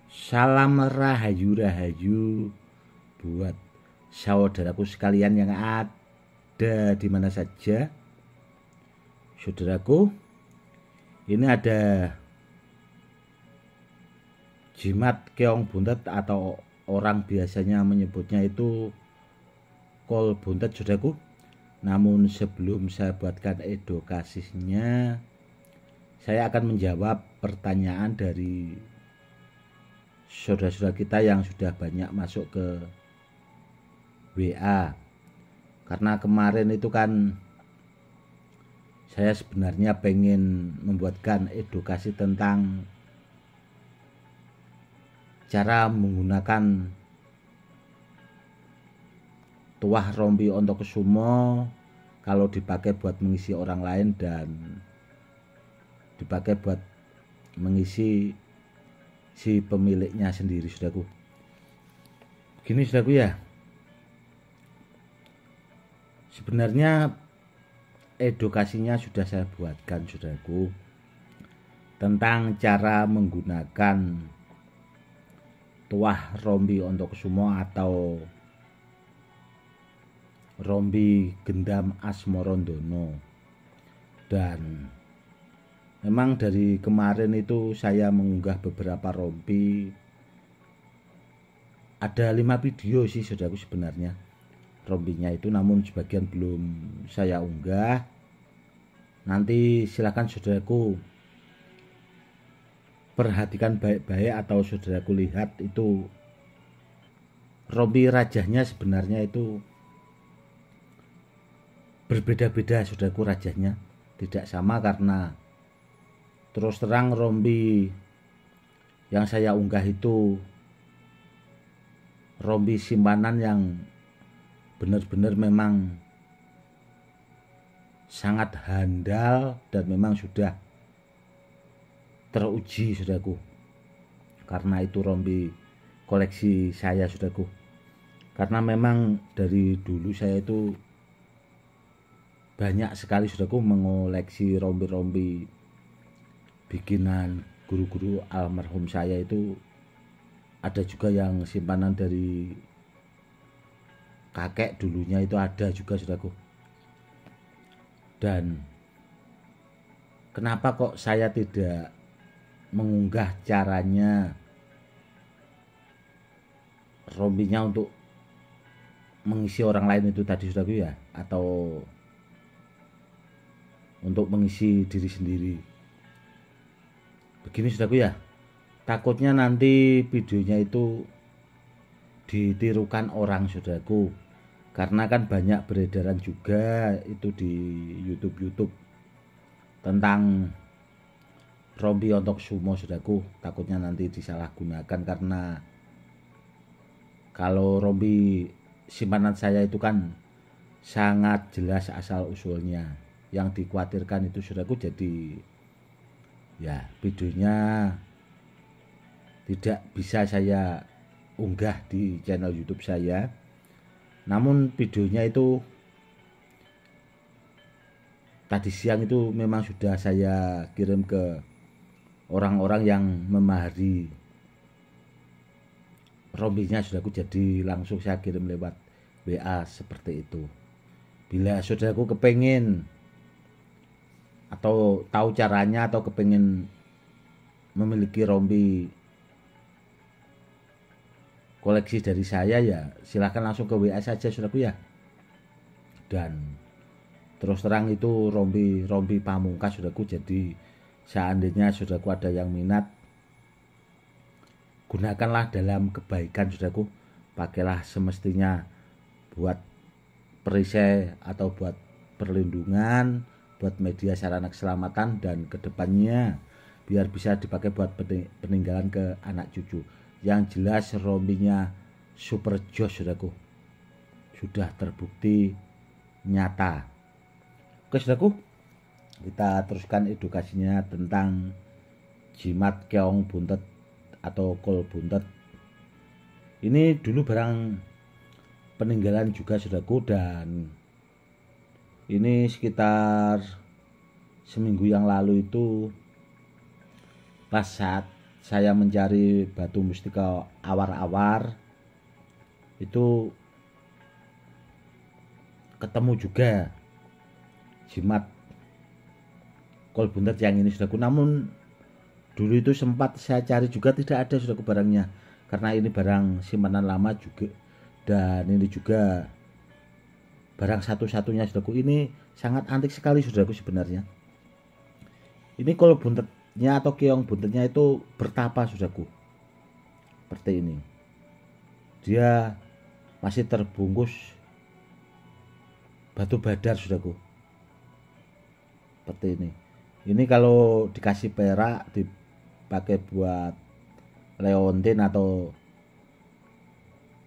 Salam rahayu buat saudaraku sekalian yang ada di mana saja. Saudaraku, ini ada jimat keong buntet atau orang biasanya menyebutnya itu kol buntet, saudaraku. Namun sebelum saya buatkan edukasinya, saya akan menjawab pertanyaan dari saudara-saudara kita yang sudah banyak masuk ke WA. Karena kemarin itu kan saya sebenarnya pengen membuatkan edukasi tentang cara menggunakan tuah rompi ontokusumo kalau dipakai buat mengisi orang lain dan dipakai buat mengisi si pemiliknya sendiri, saudaraku. Begini, saudaraku, ya. Sebenarnya edukasinya sudah saya buatkan, saudaraku, tentang cara menggunakan tuah rompi ontokusumo atau rompi gendam asmorondono. Dan memang dari kemarin itu saya mengunggah beberapa rompi. Ada 5 video sih, saudaraku, sebenarnya rompinya itu, namun sebagian belum saya unggah. Nanti silakan saudaraku perhatikan baik-baik atau saudaraku lihat itu rompi rajahnya sebenarnya itu berbeda-beda, saudaraku, rajahnya tidak sama. Karena terus terang rompi yang saya unggah itu rompi simpanan yang benar-benar memang sangat handal dan memang sudah teruji, saudaraku. Karena itu rompi koleksi saya, saudaraku. Karena memang dari dulu saya itu banyak sekali, saudaraku, mengoleksi rompi-rompi bikinan guru-guru almarhum saya. Itu ada juga yang simpanan dari kakek dulunya, itu ada juga, saudaraku. Dan kenapa kok saya tidak mengunggah caranya rompinya untuk mengisi orang lain itu tadi, saudaraku, ya, atau untuk mengisi diri sendiri. Begini, saudaraku, ya, takutnya nanti videonya itu ditirukan orang, saudaraku. Karena kan banyak beredaran juga itu di YouTube tentang rompi ontokusumo, saudaraku. Takutnya nanti disalahgunakan, karena kalau rompi simpanan saya itu kan sangat jelas asal usulnya. Yang dikhawatirkan itu, saudaraku, jadi ya videonya tidak bisa saya unggah di channel YouTube saya. Namun videonya itu tadi siang itu memang sudah saya kirim ke orang-orang yang memahari rompinya, saudaraku. Jadi langsung saya kirim lewat WA seperti itu. Bila saudaraku kepengen atau tahu caranya atau kepengen memiliki rompi koleksi dari saya, ya silahkan langsung ke WA saja, saudaraku, ya. Dan terus terang itu rompi pamungkas, saudaraku. Jadi seandainya saudaraku ada yang minat, gunakanlah dalam kebaikan, saudaraku. Pakailah semestinya buat perisai atau buat perlindungan, buat media sarana keselamatan, dan kedepannya biar bisa dipakai buat peninggalan ke anak cucu. Yang jelas rompinya super jos, saudaraku, sudah terbukti nyata. Oke, saudaraku, kita teruskan edukasinya tentang jimat keong buntet atau kol buntet. Ini dulu barang peninggalan juga, saudaraku, dan ini sekitar seminggu yang lalu itu pas saat saya mencari batu mustika awar-awar itu ketemu juga jimat kol buntet yang ini saudaraku. Namun dulu itu sempat saya cari juga tidak ada saudaraku barangnya, karena ini barang simpanan lama juga, dan ini juga barang satu-satunya saudaraku. Ini sangat antik sekali saudaraku sebenarnya. Ini kol buntetnya atau keong buntetnya itu bertapa saudaraku, seperti ini. Dia masih terbungkus batu badar saudaraku, seperti ini. Ini kalau dikasih perak dipakai buat leontin atau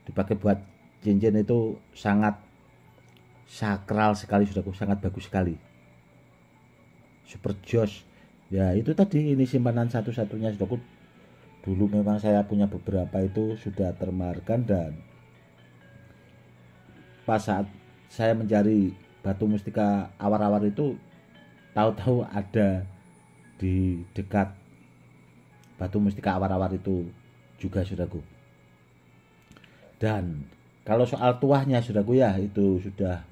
dipakai buat cincin itu sangat sakral sekali saudaraku, sangat bagus sekali, super joss. Ya itu tadi, ini simpanan satu-satunya saudaraku. Dulu memang saya punya beberapa itu sudah termaharkan, dan pas saat saya mencari batu mustika awar-awar itu tahu-tahu ada di dekat batu mustika awar-awar itu juga saudaraku. Dan kalau soal tuahnya saudaraku ya, itu sudah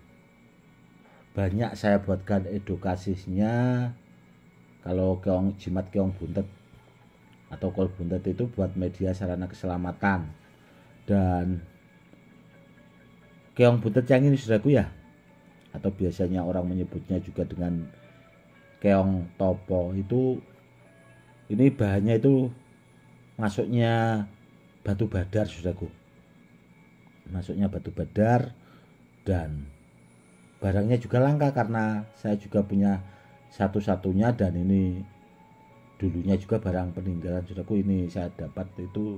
banyak saya buatkan edukasinya. Kalau jimat keong buntet atau kol buntet itu buat media sarana keselamatan. Dan keong buntet yang ini saudaraku ya, atau biasanya orang menyebutnya juga dengan keong topo, itu ini bahannya itu masuknya batu badar saudaraku, masuknya batu badar. Dan barangnya juga langka karena saya juga punya satu-satunya, dan ini dulunya juga barang peninggalan saudaraku. Ini saya dapat itu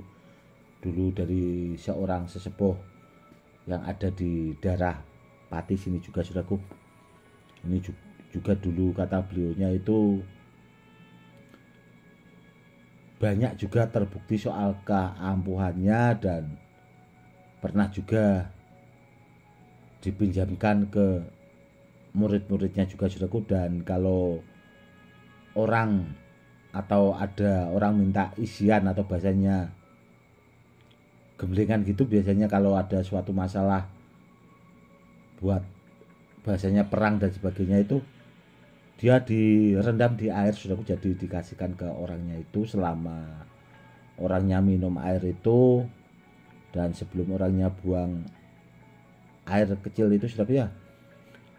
dulu dari seorang sesepuh yang ada di daerah Pati sini juga saudaraku. Ini juga dulu kata beliaunya itu banyak juga terbukti soal keampuhannya, dan pernah juga dipinjamkan ke murid-muridnya juga saudaraku. Dan kalau orang atau ada orang minta isian atau bahasanya gemblengan gitu, biasanya kalau ada suatu masalah buat bahasanya perang dan sebagainya, itu dia direndam di air saudaraku, jadi dikasihkan ke orangnya itu selama orangnya minum air itu, dan sebelum orangnya buang air kecil itu saudaraku ya,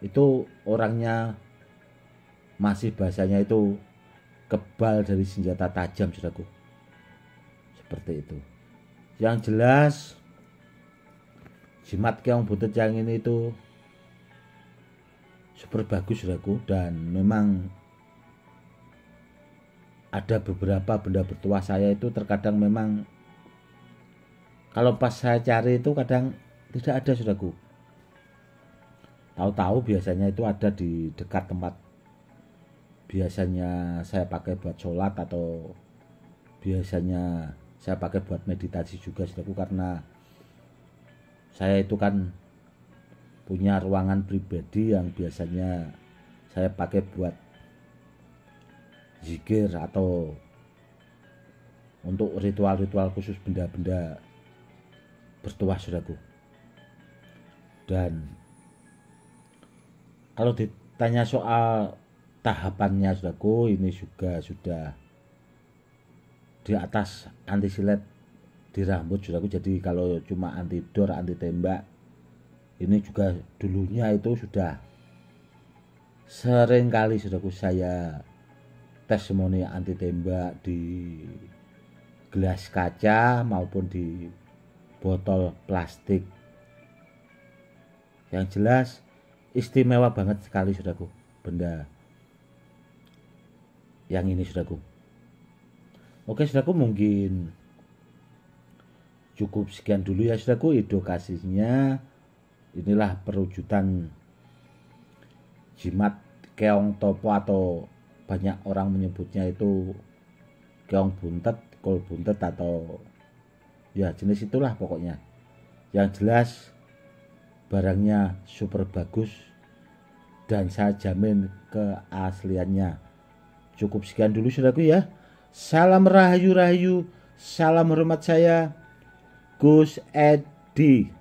itu orangnya masih bahasanya itu kebal dari senjata tajam saudaraku, seperti itu. Yang jelas jimat keong buntet yang ini itu super bagus saudaraku, dan memang ada beberapa benda bertuah saya itu terkadang memang kalau pas saya cari itu kadang tidak ada saudaraku. Tahu-tahu biasanya itu ada di dekat tempat biasanya saya pakai buat sholat, atau biasanya saya pakai buat meditasi juga saudaraku, karena saya itu kan punya ruangan pribadi yang biasanya saya pakai buat zikir atau untuk ritual-ritual khusus benda-benda bertuah saudaraku. Dan kalau ditanya soal tahapannya saudaraku, ini juga sudah di atas anti silet di rambut saudaraku. Jadi kalau cuma anti dor, anti tembak, ini juga dulunya itu sudah sering kali saudaraku saya testimoni anti tembak di gelas kaca maupun di botol plastik. Yang jelas istimewa banget sekali saudaraku benda yang ini saudaraku. Oke saudaraku, mungkin cukup sekian dulu ya saudaraku edukasinya. Inilah perwujudan jimat keong topo, atau banyak orang menyebutnya itu keong buntet, kol buntet, atau ya jenis itulah pokoknya. Yang jelas barangnya super bagus dan saya jamin keasliannya. Cukup sekian dulu saudaraku ya. Salam rahayu-rahayu, salam hormat saya, Gus Edi.